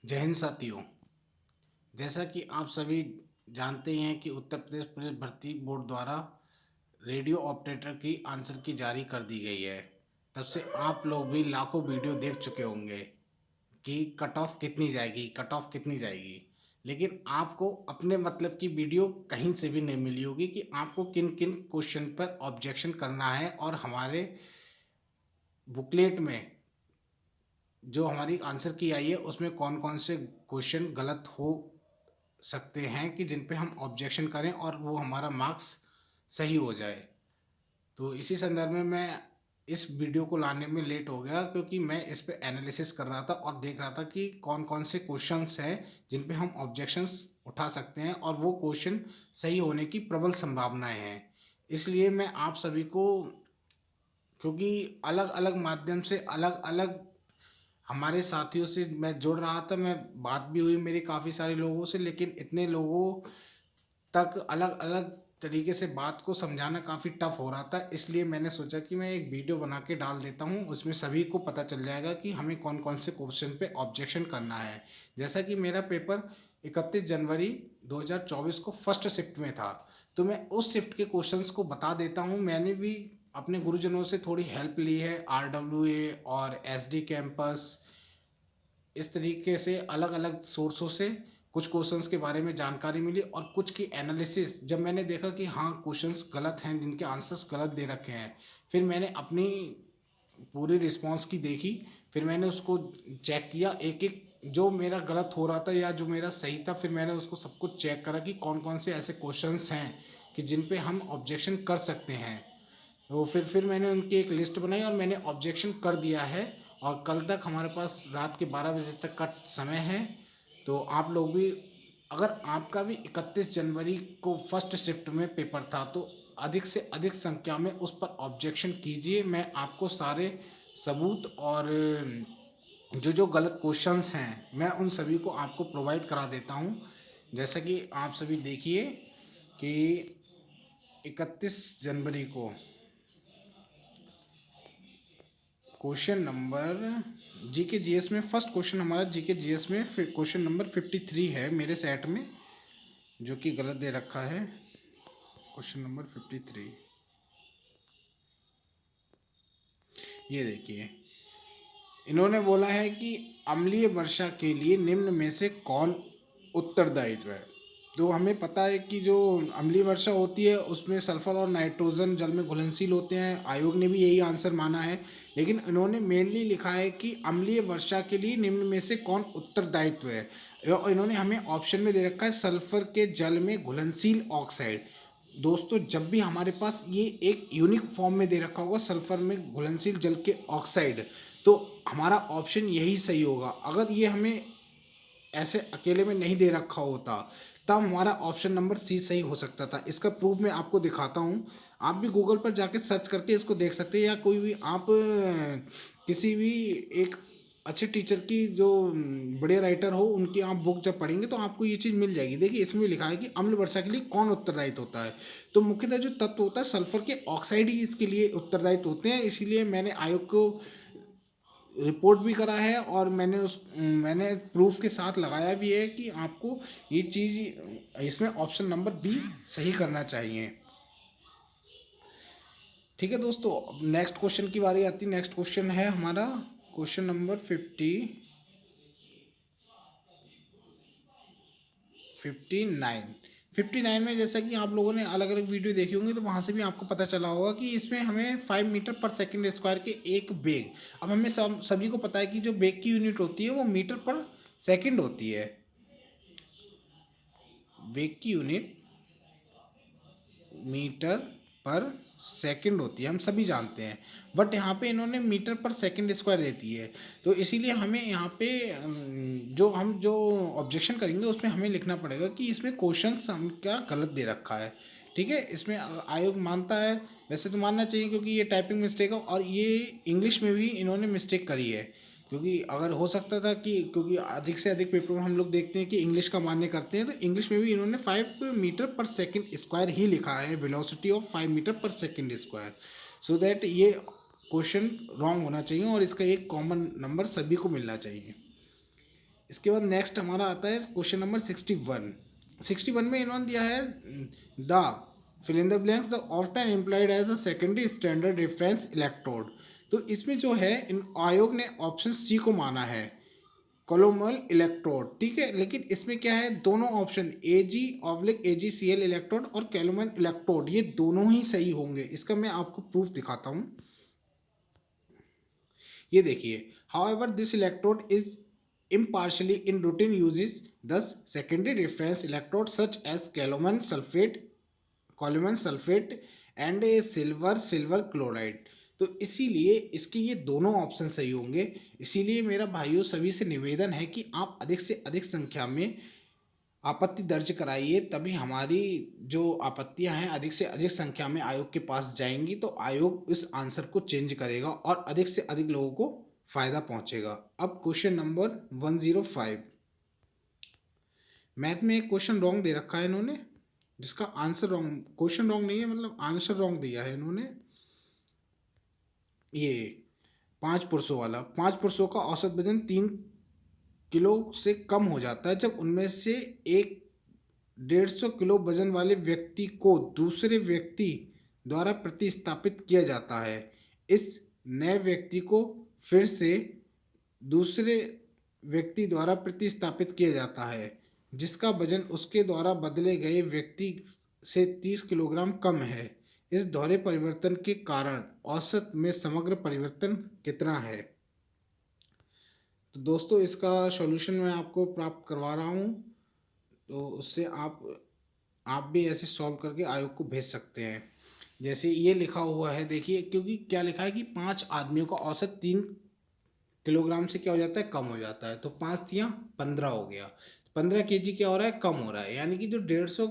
जय हिंद साथियों। जैसा कि आप सभी जानते ही हैं कि उत्तर प्रदेश पुलिस भर्ती बोर्ड द्वारा रेडियो ऑपरेटर की आंसर की जारी कर दी गई है। तब से आप लोग भी लाखों वीडियो देख चुके होंगे कि कट ऑफ कितनी जाएगी, कट ऑफ कितनी जाएगी। लेकिन आपको अपने मतलब की वीडियो कहीं से भी नहीं मिली होगी कि आपको किन किन क्वेश्चन पर ऑब्जेक्शन करना है, और हमारे बुकलेट में जो हमारी आंसर की आई है उसमें कौन कौन से क्वेश्चन गलत हो सकते हैं कि जिन पे हम ऑब्जेक्शन करें और वो हमारा मार्क्स सही हो जाए। तो इसी संदर्भ में मैं इस वीडियो को लाने में लेट हो गया, क्योंकि मैं इस पे एनालिसिस कर रहा था और देख रहा था कि कौन कौन से क्वेश्चंस हैं जिन पे हम ऑब्जेक्शंस उठा सकते हैं और वो क्वेश्चन सही होने की प्रबल संभावनाएं हैं। इसलिए मैं आप सभी को, क्योंकि अलग अलग माध्यम से अलग अलग हमारे साथियों से मैं जुड़ रहा था, मैं बात भी हुई मेरी काफ़ी सारे लोगों से, लेकिन इतने लोगों तक अलग अलग तरीके से बात को समझाना काफ़ी टफ हो रहा था। इसलिए मैंने सोचा कि मैं एक वीडियो बना के डाल देता हूँ, उसमें सभी को पता चल जाएगा कि हमें कौन कौन से क्वेश्चन पे ऑब्जेक्शन करना है। जैसा कि मेरा पेपर 31 जनवरी 2024 को फर्स्ट शिफ्ट में था, तो मैं उस शिफ्ट के क्वेश्चंस को बता देता हूँ। मैंने भी अपने गुरुजनों से थोड़ी हेल्प ली है, RWA और SD कैंपस, इस तरीके से अलग अलग सोर्सों से कुछ क्वेश्चंस के बारे में जानकारी मिली, और कुछ की एनालिसिस जब मैंने देखा कि हाँ क्वेश्चंस गलत हैं, जिनके आंसर्स गलत दे रखे हैं, फिर मैंने अपनी पूरी रिस्पॉन्स की देखी। फिर मैंने उसको चेक किया, एक एक जो मेरा गलत हो रहा था या जो मेरा सही था, फिर मैंने उसको सब कुछ चेक करा कि कौन कौन से ऐसे क्वेश्चंस हैं कि जिन पे हम ऑब्जेक्शन कर सकते हैं। तो फिर मैंने उनकी एक लिस्ट बनाई और मैंने ऑब्जेक्शन कर दिया है। और कल तक हमारे पास रात के 12 बजे तक का समय है। तो आप लोग भी, अगर आपका भी 31 जनवरी को फर्स्ट शिफ्ट में पेपर था, तो अधिक से अधिक संख्या में उस पर ऑब्जेक्शन कीजिए। मैं आपको सारे सबूत और जो जो गलत क्वेश्चंस हैं मैं उन सभी को आपको प्रोवाइड करा देता हूं। जैसा कि आप सभी देखिए कि 31 जनवरी को क्वेश्चन नंबर जीके जीएस में, फर्स्ट क्वेश्चन हमारा जीके जीएस में क्वेश्चन नंबर 53 है मेरे सेट में, जो कि गलत दे रखा है। क्वेश्चन नंबर 53, ये देखिए, इन्होंने बोला है कि अम्लीय वर्षा के लिए निम्न में से कौन उत्तरदायित्व है। तो हमें पता है कि जो अम्लीय वर्षा होती है उसमें सल्फर और नाइट्रोजन जल में घुलनशील होते हैं। आयोग ने भी यही आंसर माना है, लेकिन इन्होंने मेनली लिखा है कि अम्लीय वर्षा के लिए निम्न में से कौन उत्तरदायित्व है। इन्होंने हमें ऑप्शन में दे रखा है सल्फर के जल में घुलनशील ऑक्साइड। दोस्तों, जब भी हमारे पास ये एक यूनिक फॉर्म में दे रखा होगा सल्फर में घुलनशील जल के ऑक्साइड, तो हमारा ऑप्शन यही सही होगा। अगर ये हमें ऐसे अकेले में नहीं दे रखा होता, तब हमारा ऑप्शन नंबर सी सही हो सकता था। इसका प्रूफ मैं आपको दिखाता हूँ। आप भी गूगल पर जाके सर्च करके इसको देख सकते हैं, या कोई भी आप किसी भी एक अच्छे टीचर की जो बड़े राइटर हो उनकी आप बुक जब पढ़ेंगे तो आपको ये चीज़ मिल जाएगी। देखिए, इसमें लिखा है कि अम्ल वर्षा के लिए कौन उत्तरदायित्व होता है। तो मुख्यतः जो तत्व होता है सल्फर के ऑक्साइड ही इसके लिए उत्तरदायित्व होते हैं। इसीलिए मैंने आयोग को रिपोर्ट भी करा है, और मैंने प्रूफ के साथ लगाया भी है कि आपको ये चीज़ इसमें ऑप्शन नंबर बी सही करना चाहिए। ठीक है दोस्तों, नेक्स्ट क्वेश्चन की बारी आती है। नेक्स्ट क्वेश्चन है हमारा क्वेश्चन नंबर 59 में, जैसा कि आप लोगों ने अलग अलग वीडियो देखी होंगी तो वहाँ से भी आपको पता चला होगा कि इसमें हमें 5 मीटर पर सेकंड स्क्वायर के एक बेग। अब हमें सभी को पता है कि जो बेग की यूनिट होती है वो मीटर पर सेकंड होती है। बेग की यूनिट मीटर पर सेकंड होती है, हम सभी जानते हैं। बट यहाँ पे इन्होंने मीटर पर सेकंड स्क्वायर देती है। तो इसीलिए हमें यहाँ पे जो ऑब्जेक्शन करेंगे उसमें हमें लिखना पड़ेगा कि इसमें क्वेश्चन हम क्या गलत दे रखा है। ठीक है, इसमें आयोग मानता है, वैसे तो मानना चाहिए क्योंकि ये टाइपिंग मिस्टेक है, और ये इंग्लिश में भी इन्होंने मिस्टेक करी है। क्योंकि अगर हो सकता था कि, क्योंकि अधिक से अधिक पेपर में हम लोग देखते हैं कि इंग्लिश का मान्य करते हैं, तो इंग्लिश में भी इन्होंने 5 मीटर पर सेकंड स्क्वायर ही लिखा है, वेलोसिटी ऑफ 5 मीटर पर सेकंड स्क्वायर। सो दैट ये क्वेश्चन रॉन्ग होना चाहिए और इसका एक कॉमन नंबर सभी को मिलना चाहिए। इसके बाद नेक्स्ट हमारा आता है क्वेश्चन नंबर 61। 61 में इन्होंने दिया है the fill in the blanks the often employed as a secondary standard reference electrode. तो इसमें जो है इन आयोग ने ऑप्शन सी को माना है, कोलोमल इलेक्ट्रोड, ठीक है। लेकिन इसमें क्या है, दोनों ऑप्शन AG/AgCl इलेक्ट्रोड और कैलोमल इलेक्ट्रोड ये दोनों ही सही होंगे। इसका मैं आपको प्रूफ दिखाता हूँ। ये देखिए, however this electrode is impartially in routine uses, thus secondary reference electrode such as calamine sulfate and a silver chloride। तो इसीलिए इसके ये दोनों ऑप्शन सही होंगे। इसीलिए मेरा भाइयों सभी से निवेदन है कि आप अधिक से अधिक संख्या में आपत्ति दर्ज कराइए, तभी हमारी जो आपत्तियां हैं अधिक से अधिक संख्या में आयोग के पास जाएंगी, तो आयोग इस आंसर को चेंज करेगा और अधिक से अधिक लोगों को फायदा पहुंचेगा। अब क्वेश्चन नंबर 105। मैथ में एक क्वेश्चन रॉन्ग दे रखा है इन्होंने, जिसका आंसर रॉन्ग, क्वेश्चन रॉन्ग नहीं है मतलब आंसर रॉन्ग दिया है इन्होंने। ये 5 पुरुषों वाला, 5 पुरुषों का औसत वजन 3 किलो से कम हो जाता है जब उनमें से एक 150 किलो वजन वाले व्यक्ति को दूसरे व्यक्ति द्वारा प्रतिस्थापित किया जाता है। इस नए व्यक्ति को फिर से दूसरे व्यक्ति द्वारा प्रतिस्थापित किया जाता है जिसका वजन उसके द्वारा बदले गए व्यक्ति से 30 किलोग्राम कम है। इस दोहरे परिवर्तन के कारण औसत में समग्र परिवर्तन कितना है। तो दोस्तों इसका सॉल्यूशन मैं आपको प्राप्त करवा रहा हूँ, तो उससे आप भी ऐसे सॉल्व करके आयोग को भेज सकते हैं। जैसे ये लिखा हुआ है, देखिए, क्योंकि क्या लिखा है कि 5 आदमियों का औसत 3 किलोग्राम से क्या हो जाता है, कम हो जाता है। तो 5 तियाँ 15 हो गया, 15 केजी क्या हो रहा है, कम हो रहा है। यानी कि जो 150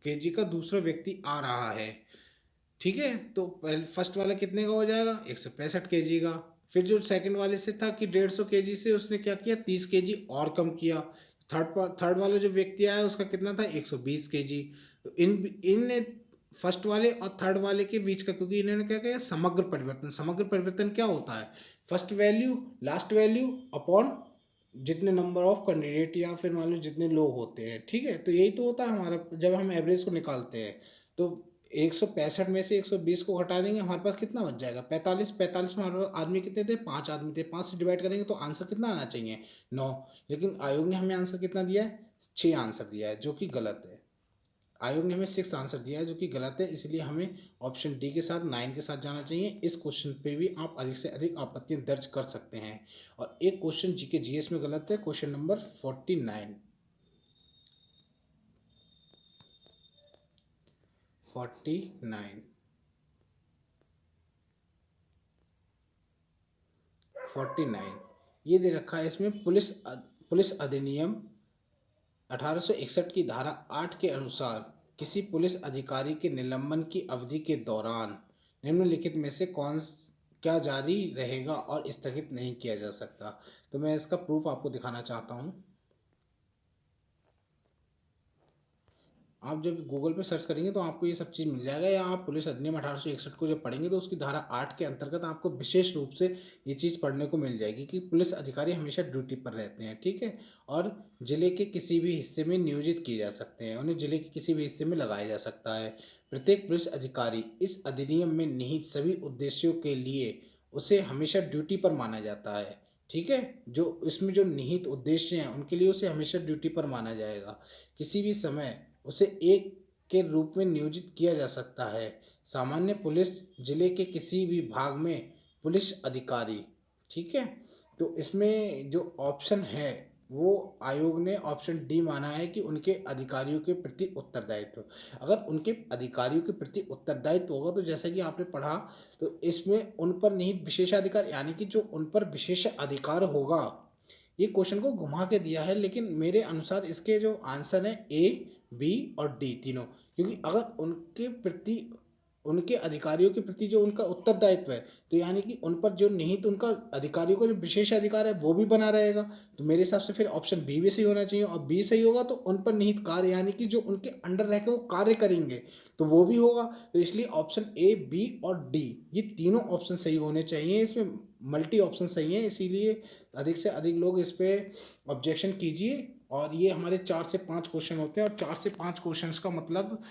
केजी का दूसरा व्यक्ति आ रहा है, ठीक है, तो फर्स्ट वाला कितने का हो जाएगा, 165 केजी का। फिर जो सेकंड वाले से था कि 150 केजी से उसने क्या किया, 30 केजी और कम किया। थर्ड वाला जो व्यक्ति आया उसका कितना था, 120 केजी। तो इन फर्स्ट वाले और थर्ड वाले के बीच का, क्योंकि इन्होंने क्या किया, समग्र परिवर्तन। समग्र परिवर्तन क्या होता है, first value last value upon जितने नंबर ऑफ कैंडिडेट या फिर मान लो जितने लोग होते हैं, ठीक है। तो यही तो होता है हमारा जब हम एवरेज को निकालते हैं। तो 165 में से 120 को हटा देंगे, हमारे पास कितना बच जाएगा, 45। 45 में हमारे आदमी कितने थे, 5 आदमी थे। 5 से डिवाइड करेंगे तो आंसर कितना आना चाहिए, 9। लेकिन आयोग ने हमें आंसर कितना दिया है, 6 आंसर दिया है, जो कि गलत है। आयोग ने हमें 6 आंसर दिया है, जो कि गलत है। इसलिए हमें ऑप्शन डी के साथ 9 के साथ जाना चाहिए। इस क्वेश्चन पे भी आप अधिक से अधिक आपत्तियां दर्ज कर सकते हैं। और एक क्वेश्चन जीके जीएस में गलत है, क्वेश्चन नंबर 49। 49 ये दे रखा है इसमें, पुलिस अधिनियम 1861 की धारा 8 के अनुसार किसी पुलिस अधिकारी के निलंबन की अवधि के दौरान निम्नलिखित में से क्या जारी रहेगा और स्थगित नहीं किया जा सकता। तो मैं इसका प्रूफ आपको दिखाना चाहता हूँ। आप जब गूगल पे सर्च करेंगे तो आपको ये सब चीज़ मिल जाएगा, या आप पुलिस अधिनियम 1861 को जब पढ़ेंगे तो उसकी धारा 8 के अंतर्गत आपको विशेष रूप से ये चीज़ पढ़ने को मिल जाएगी कि पुलिस अधिकारी हमेशा ड्यूटी पर रहते हैं, ठीक है, और जिले के किसी भी हिस्से में नियोजित किए जा सकते हैं, उन्हें जिले के किसी भी हिस्से में लगाया जा सकता है। प्रत्येक पुलिस अधिकारी इस अधिनियम में निहित सभी उद्देश्यों के लिए उसे हमेशा ड्यूटी पर माना जाता है, ठीक है। जो इसमें जो निहित उद्देश्य हैं उनके लिए उसे हमेशा ड्यूटी पर माना जाएगा। किसी भी समय उसे एक के रूप में नियोजित किया जा सकता है। सामान्य पुलिस जिले के किसी भी भाग में पुलिस अधिकारी, ठीक है। तो इसमें जो ऑप्शन है वो आयोग ने ऑप्शन डी माना है कि उनके अधिकारियों के प्रति उत्तरदायित्व। अगर उनके अधिकारियों के प्रति उत्तरदायित्व होगा तो जैसा कि आपने पढ़ा, तो इसमें उन पर निहित विशेषाधिकार, यानी कि जो उन पर विशेष अधिकार होगा। ये क्वेश्चन को घुमा के दिया है, लेकिन मेरे अनुसार इसके जो आंसर है ए, बी और डी तीनों, क्योंकि अगर उनके प्रति उनके अधिकारियों के प्रति जो उनका उत्तरदायित्व है, तो यानी कि उन पर जो निहित उनका अधिकारियों का जो विशेष अधिकार है वो भी बना रहेगा। तो मेरे हिसाब से फिर ऑप्शन बी भी सही होना चाहिए, और बी सही होगा तो उन पर निहित कार्य यानी कि जो उनके अंडर रह के वो कार्य करेंगे तो वो भी होगा। तो इसलिए ऑप्शन ए, बी और डी ये तीनों ऑप्शन सही होने चाहिए। इसमें मल्टी ऑप्शन सही है, इसीलिए अधिक से अधिक लोग इस पे ऑब्जेक्शन कीजिए। और ये हमारे 4 से 5 क्वेश्चन होते हैं, और 4 से 5 क्वेश्चंस का मतलब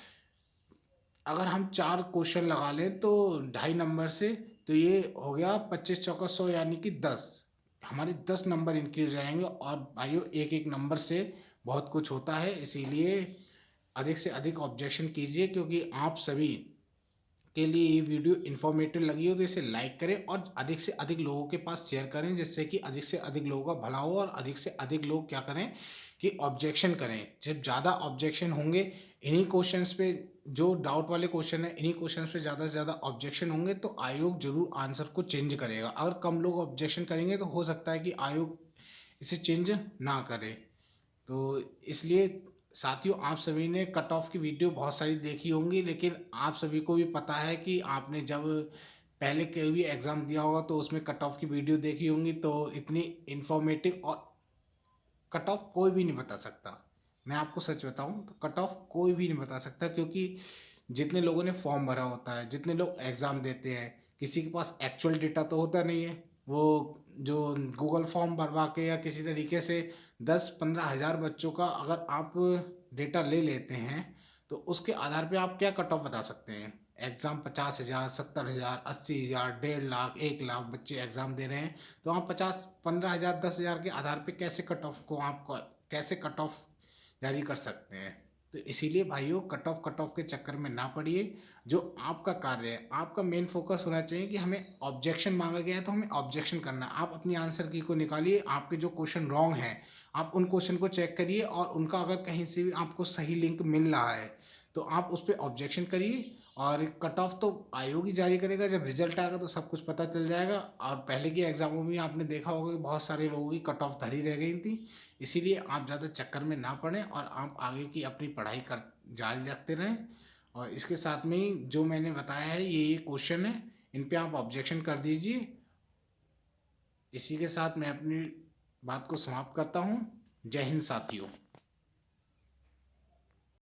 अगर हम 4 क्वेश्चन लगा लें तो 2.5 नंबर से, तो ये हो गया 25 चौका 100 यानी कि 10, हमारे 10 नंबर इंक्रीज हो जाएंगे। और भाइयों एक एक नंबर से बहुत कुछ होता है, इसीलिए अधिक से अधिक ऑब्जेक्शन कीजिए, क्योंकि आप सभी के लिए ये वीडियो इन्फॉर्मेटिव लगी हो तो इसे लाइक करें और अधिक से अधिक लोगों के पास शेयर करें, जिससे कि अधिक से अधिक लोगों का भला हो और अधिक से अधिक लोग क्या करें कि ऑब्जेक्शन करें। जब ज़्यादा ऑब्जेक्शन होंगे इन्हीं क्वेश्चंस पे, जो डाउट वाले क्वेश्चन है इन्हीं क्वेश्चंस पे ज़्यादा से ज़्यादा ऑब्जेक्शन होंगे, तो आयोग जरूर आंसर को चेंज करेगा। अगर कम लोग ऑब्जेक्शन करेंगे तो हो सकता है कि आयोग इसे चेंज ना करे। तो इसलिए साथियों, आप सभी ने कट ऑफ की वीडियो बहुत सारी देखी होंगी, लेकिन आप सभी को भी पता है कि आपने जब पहले कोई भी एग्ज़ाम दिया होगा तो उसमें कट ऑफ की वीडियो देखी होंगी, तो इतनी इन्फॉर्मेटिव और कट ऑफ कोई भी नहीं बता सकता। मैं आपको सच बताऊं तो कट ऑफ कोई भी नहीं बता सकता, क्योंकि जितने लोगों ने फॉर्म भरा होता है, जितने लोग एग्ज़ाम देते हैं, किसी के पास एक्चुअल डेटा तो होता नहीं है। वो जो गूगल फॉर्म भरवा के या किसी तरीके से 10-15 हज़ार बच्चों का अगर आप डेटा ले लेते हैं, तो उसके आधार पे आप क्या कट ऑफ बता सकते हैं। एग्ज़ाम 50 हज़ार, 70 हज़ार, 80 हज़ार, 1.5 लाख, 1 लाख बच्चे एग्ज़ाम दे रहे हैं, तो आप 50-15 हज़ार, 10 हज़ार के आधार पे कैसे कट ऑफ को आप कैसे कट ऑफ जारी कर सकते हैं। तो इसीलिए भाइयों, कट ऑफ के चक्कर में ना पड़िए। जो आपका कार्य है, आपका मेन फोकस होना चाहिए कि हमें ऑब्जेक्शन मांगा गया है तो हमें ऑब्जेक्शन करना है। आप अपनी आंसर की को निकालिए, आपके जो क्वेश्चन रॉन्ग है आप उन क्वेश्चन को चेक करिए, और उनका अगर कहीं से भी आपको सही लिंक मिल रहा है तो आप उस पर ऑब्जेक्शन करिए। और कट ऑफ तो आयोग ही जारी करेगा, जब रिजल्ट आएगा तो सब कुछ पता चल जाएगा। और पहले के एग्जामों में आपने देखा होगा कि बहुत सारे लोगों की कट ऑफ धरी रह गई थी। इसीलिए आप ज़्यादा चक्कर में ना पड़ें और आप आगे की अपनी पढ़ाई कर जारी रखते रहें। और इसके साथ में ही जो मैंने बताया है ये क्वेश्चन है, इन पे आप ऑब्जेक्शन कर दीजिए। इसी के साथ मैं अपनी बात को समाप्त करता हूँ। जय हिंद साथियों।